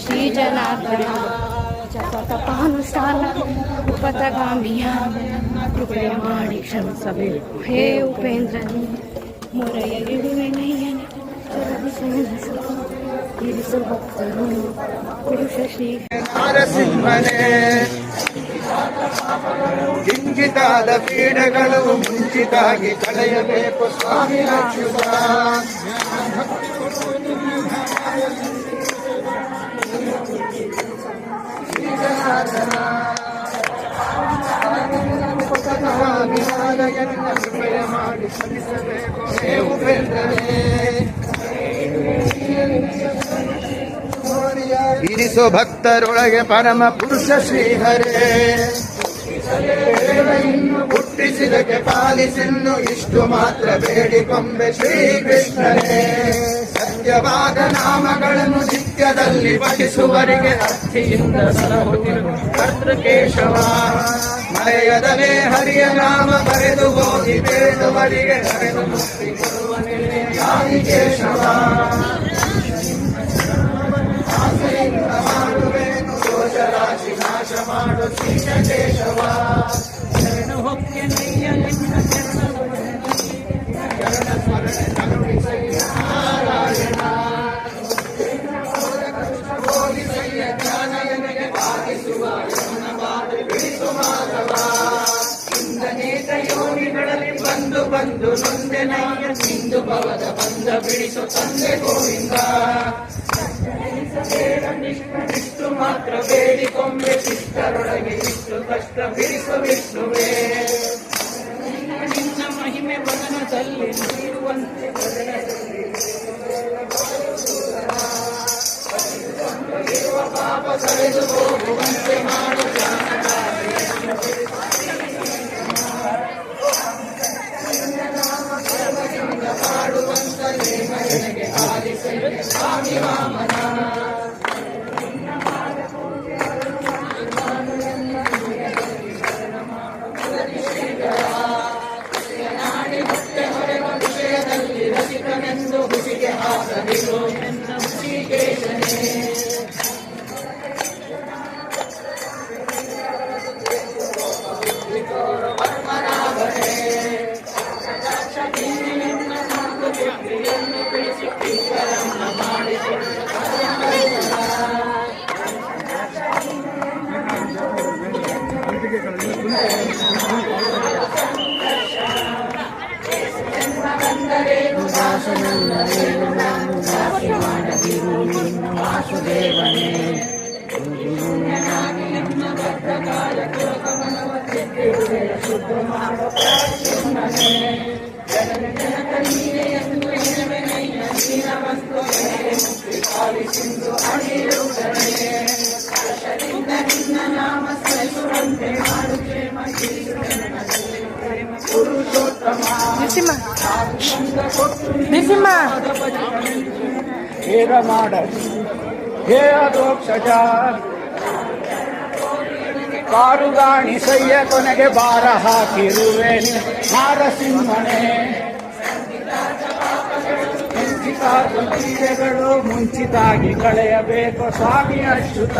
ಶ್ರೀ ಜನಾರ್ದನ ಜಪತಪಾನುಷ್ಠಾನ ಉಪತಗಾಮಿಯ ಕೃಪೆ ಮಾಡಿ ಕ್ಷಮಿಸಬೇಕು. ಹೇ ಉಪೇಂದ್ರನಿ ಮೊರೆಯ ಇಡುವೆನಯ್ಯನ ಇರಿಸು ಭಕ್ತರು ಪುರುಷ ಶ್ರೀ ನರಸಿಂಹನೇ. ಕಿಂಚಿತಾದ ಪೀಡೆಗಳು ಮುಂಚಿತಾಗಿ ಕಳೆಯಬೇಕು ಸ್ವಾಮಿ ಅಚ್ಯುತ. ಕೃಪೆಯ ಮಾಡಿ ಶ್ರಮಿಸಬೇಕು. ಹೇ ಉಪೇಂದ್ರನೇ ಇರಿಸೋ ಭಕ್ತರೊಳಗೆ ಪರಮ ಪುರುಷ ಶ್ರೀಹರೇ. ಹುಟ್ಟಿಸಿದಕ್ಕೆ ಪಾಲಿಸಿನ್ನು ಇಷ್ಟು ಮಾತ್ರ ಬೇಡಿಕೊಂಬೆ ಶ್ರೀಕೃಷ್ಣರೇ. ಸತ್ಯವಾದ ನಾಮಗಳನ್ನು ನಿತ್ಯದಲ್ಲಿ ಪಠಿಸುವರಿಗೆ ಅರ್ಥಿಯಿಂದ ಸಲಹುತ್ತಿರುವ ಕರ್ತೃಕೇಶವ. ಮರೆಯದಲೇ ಹರಿಯ ನಾಮ ಬರೆದು ಹೋಗಿ ಬೇಡುವರಿಗೆ ಕರೆದು ಮುಕ್ತಿ ಕೊಡುವನೇ ಆದಿಕೇಶವ. ಮಾಡುವೇನು ದೋಷ ರಾಶಿ ನಾಶ ಮಾಡು ಶ್ರೀಕೇಶವ. ಶರಣ ಹೊಕ್ಕೆ ನಯ್ಯ ನಿನ್ನ ಚರಣ ಸ್ಮರಣೆ ಕರುಣಿಸಯ್ಯ ನಾರಾಯಣ. ಬೋಧಿಸಯ್ಯ ಜ್ಞಾನಯನಿಗೆ ಬಾಧಿಸುವ ಯಮನವಾದ ಬಿಡಿಸು ಮಾಧವ. ಇಂದನೇತ ಯೋನಿಗಳಲ್ಲಿ ಬಂದು ಬಂದು ನೊಂದೆ ನಯ್ಯ ಸಿಂಧು ಭವದ ಬಂದ ಬಿಡಿಸು ತಂದೆ ಗೋವಿಂದ. ಇಷ್ಟು ಮಾತ್ರ ಬೇಡಿಕೊಂಬೆ ಶಿಷ್ಟರೊಳಗೆ ಇಷ್ಟು ಕಷ್ಟ ಬಿಡಿಸು ವಿಷ್ಣುವೇ. ನಿನ್ನ ಮಹಿಮೆ ಬದನದಲ್ಲಿ ನೀಡುವಂತೆ ಇರುವ ಪಾಪ ಕಳೆದು ಹೋಗುವಂತೆ ಮಾಡು. ಮಾಡುವಂತಲೇ ಮನೆಗೆ ಆಲಿಸಲಿ ಸ್ವಾಮಿ ವಾಮನ. ವಿಷಯದಲ್ಲಿ ರಸಿಕನೆಂದು ಹುಸಿಗೆ ಹಾಕದಿರು ಎನ್ನ ಶ್ರೀಕೇಶನೇ. ವಾಸುದೇವನೇ ಶುದ್ಧ ಮಾಡೋ ಸಿಂಧು ಅಣಿರುವುದನೇ. ನಿನ್ನ ನಾಮ ಸ್ಮರಿಸುವಂತೆ ಮಾಡು ಕ್ಷೇಮ ಪುರುಷೋತ್ತಮ. ಹೇರ ಮಾಡ ಹೇ ಅದೋಕ್ಷಜ. ಕಾರುಗಾಣಿಸಯ್ಯ ಕೊನೆಗೆ ಭಾರ ಹಾಕಿರುವೆ ನಾರಸಿಂಹನೇ. ಪೀಡೆಗಳು ಮುಂಚಿತಾಗಿ ಕಳೆಯಬೇಕು ಸ್ವಾಮಿ ಅಚ್ಯುತ.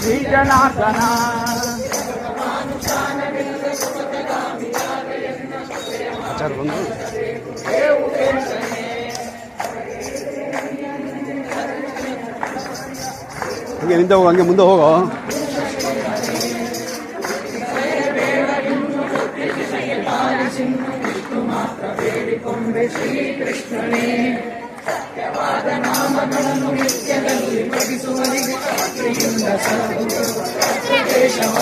ಶ್ರೀ ಜನಾರ್ದನ ಆಚಾರ ಬಂದು ಹಂಗೆ ನಿಂತ ಹೋಗೋ, ಹಂಗೆ ಮುಂದೆ ಹೋಗೋ. ಶ್ರೀಕೃಷ್ಣನೇ ಸತ್ಯವಾದ ನಾಮಗಳನ್ನು ನಿತ್ಯದಲ್ಲಿ ಪಠಿಸುವರಿಗೆ ರಾತ್ರಿಯಿಂದ ಕೇಶವ.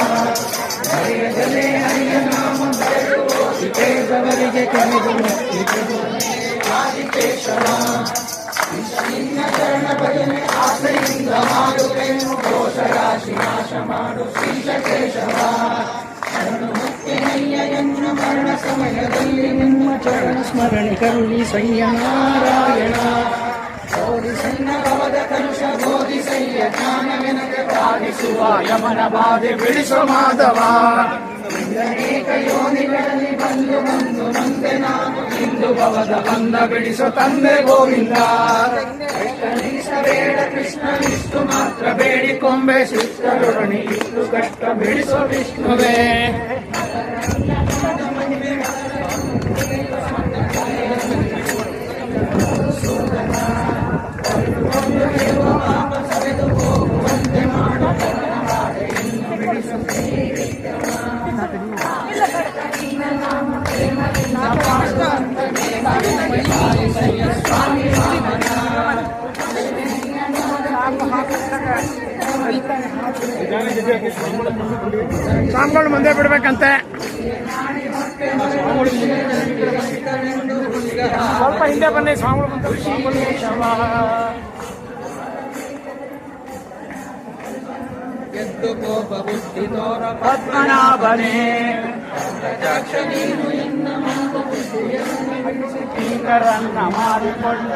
ಹರಿಯದಲೇ ಹರಿಯ ನಾಮ ಬರೆದುವರಿಗೆ ಕರೆದು ಆದಿಕೇಶವ. ನಿನ್ನ ಚರಣ ಭಜನೆ ಆಸೆಯಿಂದ ಮಾಡುವೆನು ದೋಷ ರಾಶಿ ನಾಶ ಮಾಡು ಶ್ರೀಕೇಶವ. ಸ್ಮರಣೆ ಕರುಣಿ ಸಯ್ಯ ನಾರಾಯಣ ಬೋಧಿಸನ್ನ ಭವದ ಕಲುಷ ಬೋಧಿಸಯ್ಯ ಜ್ಞಾನವೆನಗೆ ಪಾಲಿಸುವ ಯಮನ ಬಾಧೆ ಬಿಡಿಸು ಮಾಧವ ಅನೇಕ ಯೋನಿಗಳಲ್ಲಿ ಬಂದು ಬಂದು ನಂದೆ ನಾನು ಇಂದು ಭವದ ಬಂದ ಬಿಡಿಸು ತಂದೆ ಗೋವಿಂದ ಬೇಡ ಕೃಷ್ಣ ಇಷ್ಟು ಮಾತ್ರ ಬೇಡಿಕೊಂಬೆ ಶಿಷ್ಟರುಣಿ ಇಷ್ಟು ಕಷ್ಟ ಬಿಡಿಸು ವಿಷ್ಣುವೇ ಸ್ವಾಮಿಗಳು ಮುಂದೆ ಬಿಡ್ಬೇಕಂತೆ ಸ್ವಲ್ಪ ಹಿಂದೆ ಬನ್ನಿ ಸ್ವಾಮಿಗಳು ಎದ್ದು ಕೋಪ ಬುದ್ಧಿ ತೋರ ಪದ್ಮನಾಭನೇ ಸ್ಪೀಕರನ್ನ ಮಾಡಿಕೊಂಡ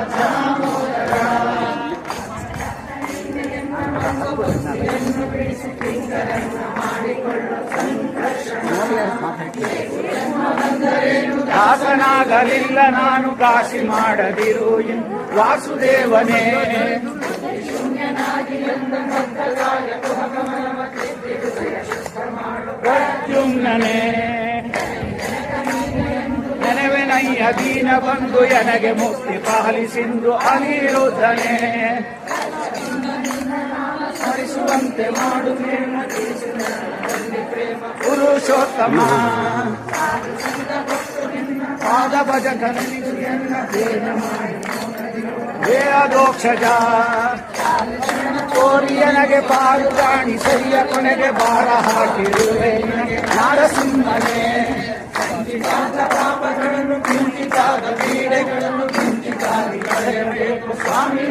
ದಾಸನಾಗಲಿಲ್ಲ ನಾನು ಕಾಶಿ ಮಾಡದಿರು ವಾಸುದೇವನೇ ಪ್ರದ್ಯುಮ್ನನೇ ನೆನವೆನಯ್ಯ ದೀನ ಬಂದು ಎನಗೆ ಮುಕ್ತಿ ಪಾಲಿಸಿಂದು ಅನಿರುದ್ಧನೇ ಸ್ಮರಿಸುವಂತೆ ಮಾಡು ಪುರುಷೋತ್ತಮ ಪಾದ ಭಜಕನ್ನ ವೇದೋಕ್ಷಜ ಕೋರಿಯನಗೆ ಪಾರು ಗಾಣಿ ಸರಿಯ ಕೊನೆಗೆ ಭಾರ ಹಾಕಿರುವೆ ನಾರಸಿಂಹನೇ ಪಾಪಗಳನ್ನು ಕಿಂಚಿತಾದ ಪೀಡೆಗಳನ್ನು ಕಿಂಚಿತಾಗಿ ಕಳೆಯಬೇಕು ಸ್ವಾಮಿ